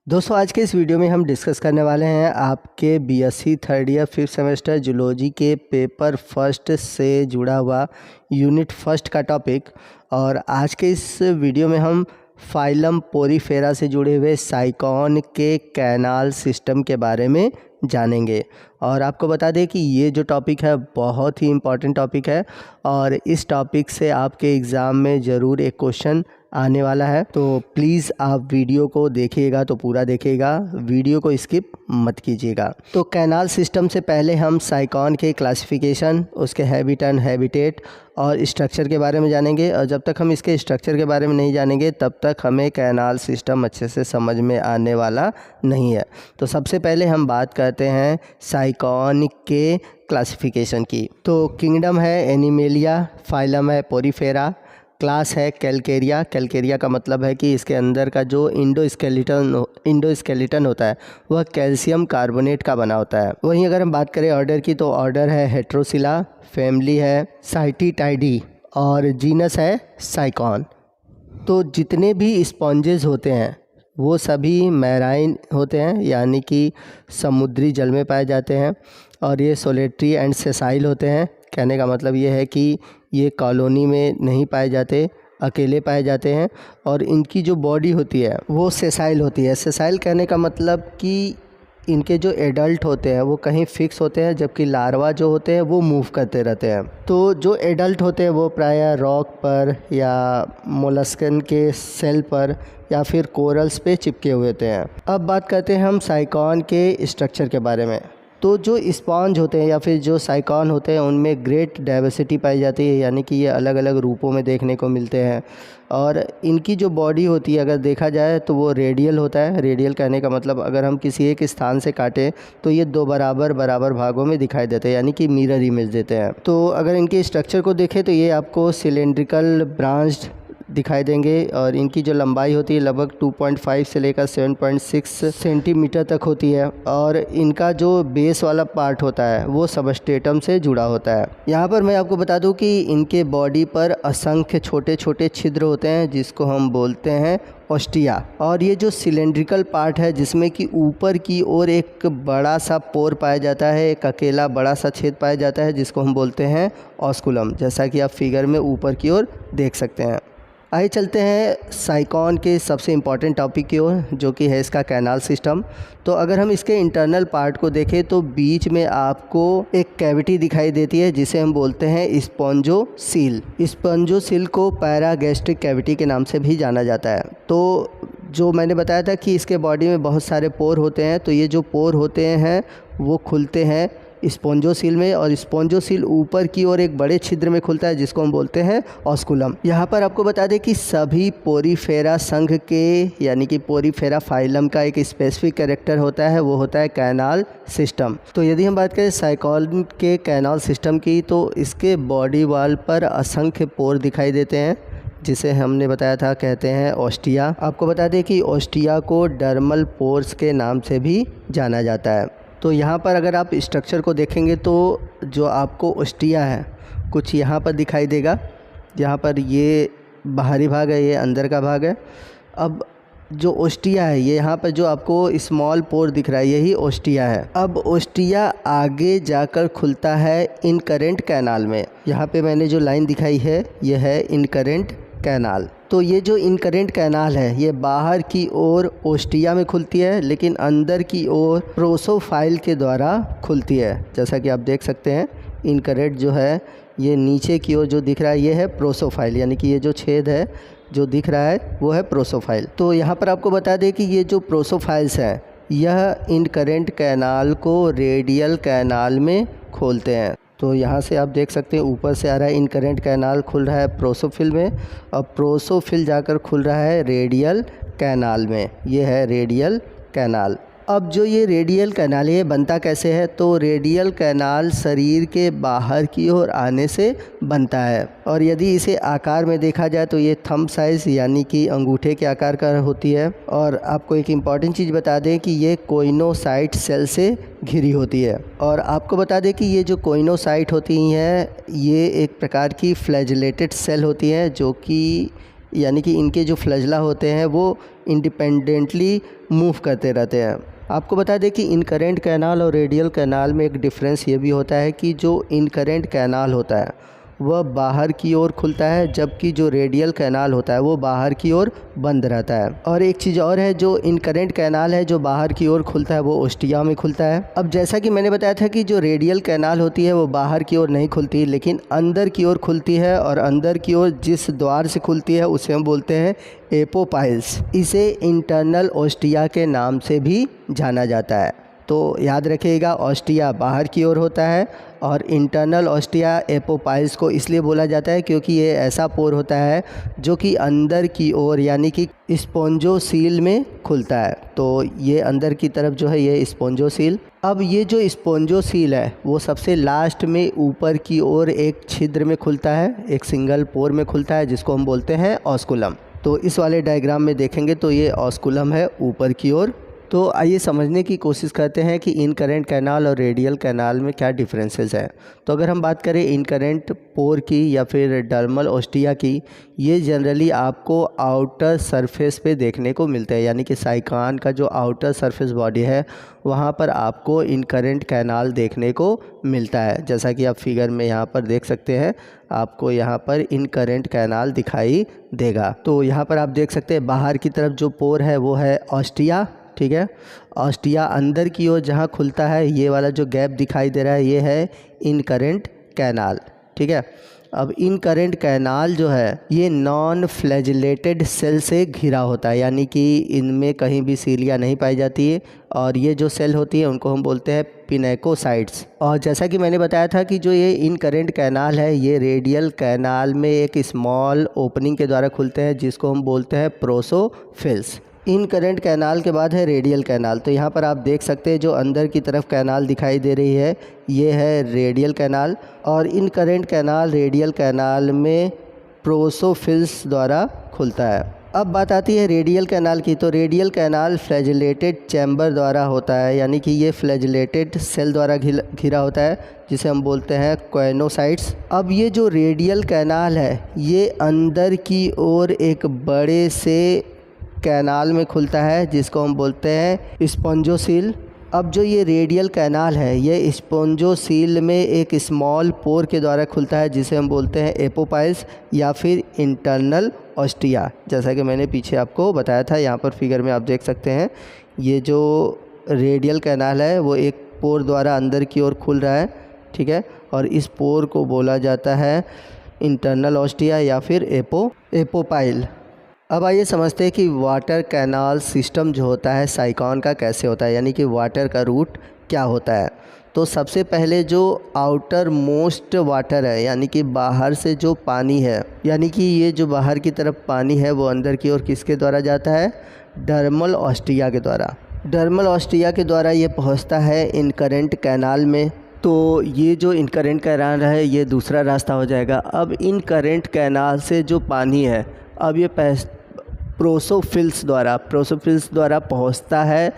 दोस्तों आज के इस वीडियो में हम डिस्कस करने वाले हैं आपके BSc third year 5th semester zoology के पेपर फर्स्ट से जुड़ा हुआ यूनिट फर्स्ट का टॉपिक। और आज के इस वीडियो में हम फाइलम पोरीफेरा से जुड़े हुए साइकॉन के कैनाल सिस्टम के बारे में जानेंगे। और आपको बता दें कि ये जो टॉपिक है बहुत ही इम्पॉर्टेंट टॉपिक है और इस टॉपिक से आपके एग्ज़ाम में ज़रूर एक क्वेश्चन आने वाला है। तो प्लीज़ आप वीडियो को देखिएगा तो पूरा देखिएगा, वीडियो को स्किप मत कीजिएगा। तो कैनाल सिस्टम से पहले हम साइकॉन के क्लासिफिकेशन, उसके हैबिट एंड हैबिटेट और स्ट्रक्चर के बारे में जानेंगे। और जब तक हम इसके स्ट्रक्चर के बारे में नहीं जानेंगे तब तक हमें कैनाल सिस्टम अच्छे से समझ में आने वाला नहीं है। तो सबसे पहले हम बात करते हैं साइकॉन के क्लासिफिकेशन की। तो किंगडम है एनिमेलिया, फाइलम है पोरीफेरा, क्लास है कैलकेरिया। कैलकेरिया का मतलब है कि इसके अंदर का जो इंडोस्केलेटन होता है वह कैल्शियम कार्बोनेट का बना होता है। वहीं अगर हम बात करें ऑर्डर की तो ऑर्डर है हेट्रोसिला, फैमिली है साइटिटाइडी और जीनस है साइकॉन। तो जितने भी स्पॉन्जेस होते हैं वो सभी मैराइन होते हैं, यानी कि समुद्री जल में पाए जाते हैं और ये सोलेटरी एंड सेसाइल होते हैं। कहने का मतलब ये है कि ये कॉलोनी में नहीं पाए जाते, अकेले पाए जाते हैं। और इनकी जो बॉडी होती है वो सेसाइल होती है। सेसाइल कहने का मतलब कि इनके जो एडल्ट होते हैं वो कहीं फिक्स होते हैं, जबकि लार्वा जो होते हैं वो मूव करते रहते हैं। तो जो एडल्ट होते हैं वो प्रायः रॉक पर या मोलस्कन के सेल पर या फिर कोरल्स पे चिपके हुए होते हैं। अब बात करते हैं हम साइकॉन के स्ट्रक्चर के बारे में। तो जो स्पॉन्ज होते हैं या फिर जो साइकॉन होते हैं उनमें ग्रेट डाइवर्सिटी पाई जाती है, यानी कि ये अलग अलग रूपों में देखने को मिलते हैं। और इनकी जो बॉडी होती है अगर देखा जाए तो वो रेडियल होता है। रेडियल कहने का मतलब अगर हम किसी एक स्थान से काटें तो ये दो बराबर भागों में दिखाई देते हैं, यानी कि मिरर इमेज देते हैं। तो अगर इनके स्ट्रक्चर को देखें तो ये आपको सिलेंड्रिकल ब्रांच्ड दिखाई देंगे और इनकी जो लंबाई होती है लगभग 2.5 से लेकर 7.6 सेंटीमीटर तक होती है। और इनका जो बेस वाला पार्ट होता है वो सबस्ट्रेटम से जुड़ा होता है। यहाँ पर मैं आपको बता दूं कि इनके बॉडी पर असंख्य छोटे छोटे छिद्र होते हैं जिसको हम बोलते हैं ऑस्टिया। और ये जो सिलेंड्रिकल पार्ट है जिसमें कि ऊपर की ओर एक बड़ा सा पोर पाया जाता है, एक अकेला बड़ा सा छेद पाया जाता है जिसको हम बोलते हैं ऑस्कुलम, जैसा कि आप फिगर में ऊपर की ओर देख सकते हैं। आइए चलते हैं साइकॉन के सबसे इम्पॉर्टेंट टॉपिक की ओर, जो कि है इसका कैनाल सिस्टम। तो अगर हम इसके इंटरनल पार्ट को देखें तो बीच में आपको एक कैविटी दिखाई देती है जिसे हम बोलते हैं स्पॉन्जोसील। स्पॉन्जोसील को पैरागैस्ट्रिक कैविटी के नाम से भी जाना जाता है। तो जो मैंने बताया था कि इसके बॉडी में बहुत सारे पोर होते हैं, तो ये जो पोर होते हैं वो खुलते हैं स्पॉन्जोसील में, और स्पॉन्जोसील ऊपर की ओर एक बड़े छिद्र में खुलता है जिसको हम बोलते हैं ऑस्कुलम। यहाँ पर आपको बता दें कि सभी पोरीफेरा संघ के, यानी कि पोरीफेरा फाइलम का एक स्पेसिफिक कैरेक्टर होता है, वो होता है कैनाल सिस्टम। तो यदि हम बात करें साइकॉन के कैनाल सिस्टम की तो इसके बॉडी वॉल पर असंख्य पोर दिखाई देते हैं जिसे हमने बताया था कहते हैं ऑस्टिया। आपको बता दें कि ऑस्टिया को डर्मल पोर्स के नाम से भी जाना जाता है। तो यहाँ पर अगर आप स्ट्रक्चर को देखेंगे तो जो आपको ऑस्टिया है कुछ यहाँ पर दिखाई देगा। यहाँ पर ये बाहरी भाग है, ये अंदर का भाग है। अब जो ऑस्टिया है ये यहाँ पर जो आपको स्मॉल पोर दिख रहा है यही ऑस्टिया है। अब ऑस्टिया आगे जाकर खुलता है इनकरेंट कैनाल में। यहाँ पे मैंने जो लाइन दिखाई है ये है इनकरेंट कैनाल। तो ये जो इनकरेंट कैनाल है ये बाहर की ओर ऑस्टिया में खुलती है, लेकिन अंदर की ओर प्रोसोफाइल के द्वारा खुलती है। जैसा कि आप देख सकते हैं इनकरेंट जो है ये नीचे की ओर जो दिख रहा है ये है प्रोसोफाइल, यानी कि ये जो छेद है जो दिख रहा है वो है प्रोसोफाइल। तो यहाँ पर आपको बता दें कि ये जो प्रोसोफाइल्स हैं यह इनकरेंट कैनाल को रेडियल कैनाल में खोलते हैं। तो यहाँ से आप देख सकते हैं ऊपर से आ रहा है इनकरेंट कैनाल खुल रहा है प्रोसोफिल में, और प्रोसोफिल जाकर खुल रहा है रेडियल कैनाल में। ये है रेडियल कैनाल। अब जो ये रेडियल कैनाल है बनता कैसे है, तो रेडियल कैनाल शरीर के बाहर की ओर आने से बनता है। और यदि इसे आकार में देखा जाए तो ये थंब साइज़ यानी कि अंगूठे के आकार का होती है। और आपको एक इम्पॉर्टेंट चीज़ बता दें कि ये कोइनोसाइट सेल से घिरी होती है। और आपको बता दें कि ये जो कोइनोसाइट होती हैं ये एक प्रकार की फ्लैजेलेटेड सेल होती हैं, जो कि यानी कि इनके जो फ्लैजला होते हैं वो इंडिपेंडेंटली मूव करते रहते हैं। आपको बता दें कि इनकरेंट कैनाल और रेडियल कैनाल में एक डिफरेंस ये भी होता है कि जो इनकरेंट कैनाल होता है वह बाहर की ओर खुलता है, जबकि जो रेडियल कैनाल होता है वो बाहर की ओर बंद रहता है। और एक चीज़ और है, जो इनकरेंट कैनाल है जो बाहर की ओर खुलता है वो ओस्टिया में खुलता है। अब जैसा कि मैंने बताया था कि जो रेडियल कैनाल होती है वो बाहर की ओर नहीं खुलती, लेकिन अंदर की ओर खुलती है, और अंदर की ओर जिस द्वार से खुलती है उसे हम बोलते हैं एपोपाइल्स। इसे इंटरनल ओस्टिया के नाम से भी जाना जाता है। तो याद रखिएगा, ओस्टिया बाहर की ओर होता है और इंटरनल ओस्टिया एपोपाइल्स को इसलिए बोला जाता है क्योंकि ये ऐसा पोर होता है जो कि अंदर की ओर यानी कि स्पोंजोसील में खुलता है। तो ये अंदर की तरफ जो है ये स्पोंजोसील। अब ये जो स्पोंजोसील है वो सबसे लास्ट में ऊपर की ओर एक छिद्र में खुलता है, एक सिंगल पोर में खुलता है, जिसको हम बोलते हैं ऑस्कुलम। तो इस वाले डायग्राम में देखेंगे तो ये ऑस्कुलम है ऊपर की ओर। तो आइए समझने की कोशिश करते हैं कि इनकरेंट कैनाल और रेडियल कैनाल में क्या डिफरेंसेस है। तो अगर हम बात करें इनकरेंट पोर की या फिर डर्मल ओस्टिया की, ये जनरली आपको आउटर सरफेस पे देखने को मिलते हैं, यानी कि साइकान का जो आउटर सरफेस बॉडी है वहाँ पर आपको इनकरेंट कैनाल देखने को मिलता है। जैसा कि आप फिगर में यहाँ पर देख सकते हैं, आपको यहाँ पर इनकरेंट कैनाल दिखाई देगा। तो यहाँ पर आप देख सकते हैं बाहर की तरफ जो पोर है वो है ऑस्टिया, ठीक है। ऑस्टिया अंदर की ओर जहाँ खुलता है, ये वाला जो गैप दिखाई दे रहा है ये है इनकरेंट कैनाल, ठीक है। अब इनकरेंट कैनाल जो है ये नॉन फ्लैजिलेटेड सेल से घिरा होता है, यानी कि इनमें कहीं भी सीलिया नहीं पाई जाती है, और ये जो सेल होती है उनको हम बोलते हैं पिनेकोसाइट्स। और जैसा कि मैंने बताया था कि जो ये इनकरेंट कैनाल है ये रेडियल कैनाल में एक स्मॉल ओपनिंग के द्वारा खुलते हैं, जिसको हम बोलते हैं प्रोसोफिल्स। इनकरेंट कैनाल के बाद है रेडियल कैनाल। तो यहाँ पर आप देख सकते हैं जो अंदर की तरफ कैनाल दिखाई दे रही है ये है रेडियल कैनाल, और इनकरेंट कैनाल रेडियल कैनाल में प्रोसोफिल्स द्वारा खुलता है। अब बात आती है रेडियल कैनाल की। तो रेडियल कैनाल फ्लैजिलेटेड चैम्बर द्वारा होता है, यानी कि ये फ्लैजिलेटेड सेल द्वारा घिरा होता है, जिसे हम बोलते हैं क्वेनोसाइट्स। अब ये जो रेडियल कैनाल है ये अंदर की ओर एक बड़े से कैनाल में खुलता है, जिसको हम बोलते हैं स्पॉन्जोसील। अब जो ये रेडियल कैनाल है ये स्पॉन्जोसील में एक स्मॉल पोर के द्वारा खुलता है, जिसे हम बोलते हैं एपोपाइल्स या फिर इंटरनल ओस्टिया। जैसा कि मैंने पीछे आपको बताया था, यहाँ पर फिगर में आप देख सकते हैं ये जो रेडियल कैनाल है वो एक पोर द्वारा अंदर की ओर खुल रहा है, ठीक है। और इस पोर को बोला जाता है इंटरनल ओस्टिया या फिर एपोपाइल। अब आइए समझते हैं कि वाटर कैनाल सिस्टम जो होता है साइकॉन का कैसे होता है, यानी कि वाटर का रूट क्या होता है। तो सबसे पहले जो आउटर मोस्ट वाटर है, यानी कि बाहर से जो पानी है, यानी कि ये जो बाहर की तरफ पानी है वो अंदर की ओर किसके द्वारा जाता है, डर्मल ओस्टिया के द्वारा। डर्मल ओस्टिया के द्वारा ये पहुंचता है इनकरेंट कैनाल में। तो ये जो इनकरेंट कैनाल है ये दूसरा रास्ता हो जाएगा। अब इनकरेंट कैनाल से जो पानी है अब ये प्रोसोफिल्स द्वारा पहुंचता है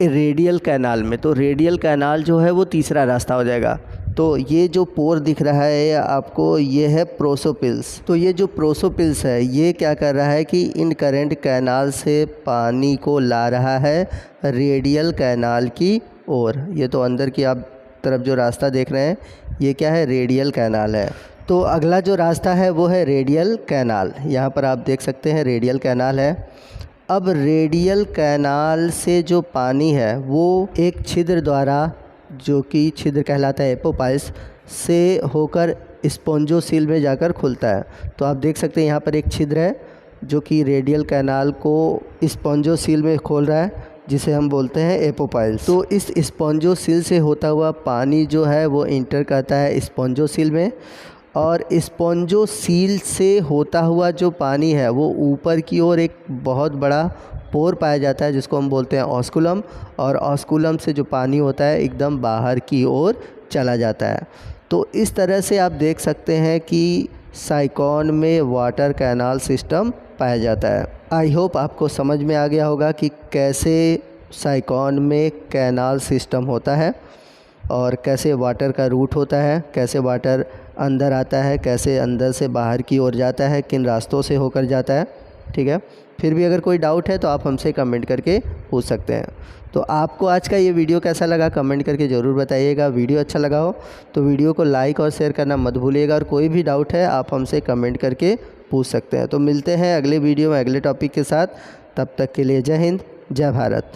रेडियल कैनाल में। तो रेडियल कैनाल जो है वो तीसरा रास्ता हो जाएगा। तो ये जो पोर दिख रहा है आपको ये है प्रोसोपिल्स। तो ये जो प्रोसोपिल्स है ये क्या कर रहा है कि इनकरेंट कैनाल से पानी को ला रहा है रेडियल कैनाल की ओर। ये तो अंदर की आप तरफ जो रास्ता देख रहे हैं ये क्या है, रेडियल कैनाल है। तो अगला जो रास्ता है वो है रेडियल कैनाल। यहाँ पर आप देख सकते हैं रेडियल कैनाल है। अब रेडियल कैनाल से जो पानी है वो एक छिद्र द्वारा, जो कि छिद्र कहलाता है एपोपाइल्स, से होकर स्पॉन्जोसील में जाकर खुलता है। तो आप देख सकते हैं यहाँ पर एक छिद्र है जो कि रेडियल कैनाल को स्पॉन्जोसील में खोल रहा है, जिसे हम बोलते हैं एपोपाइल्स। तो इस स्पॉन्जोसील से होता हुआ पानी जो है वो इंटर करता है स्पॉन्जोसील में, और स्पॉन्जोसील से होता हुआ जो पानी है वो ऊपर की ओर एक बहुत बड़ा पोर पाया जाता है, जिसको हम बोलते हैं ऑस्कुलम, और ऑस्कुलम से जो पानी होता है एकदम बाहर की ओर चला जाता है। तो इस तरह से आप देख सकते हैं कि साइकॉन में वाटर कैनाल सिस्टम पाया जाता है। आई होप आपको समझ में आ गया होगा कि कैसे साइकॉन में कैनाल सिस्टम होता है और कैसे वाटर का रूट होता है, कैसे वाटर अंदर आता है, कैसे अंदर से बाहर की ओर जाता है, किन रास्तों से होकर जाता है, ठीक है। फिर भी अगर कोई डाउट है तो आप हमसे कमेंट करके पूछ सकते हैं। तो आपको आज का ये वीडियो कैसा लगा कमेंट करके ज़रूर बताइएगा। वीडियो अच्छा लगा हो तो वीडियो को लाइक और शेयर करना मत भूलिएगा, और कोई भी डाउट है आप हमसे कमेंट करके पूछ सकते हैं। तो मिलते हैं अगले वीडियो में अगले टॉपिक के साथ। तब तक के लिए जय हिंद, जय भारत।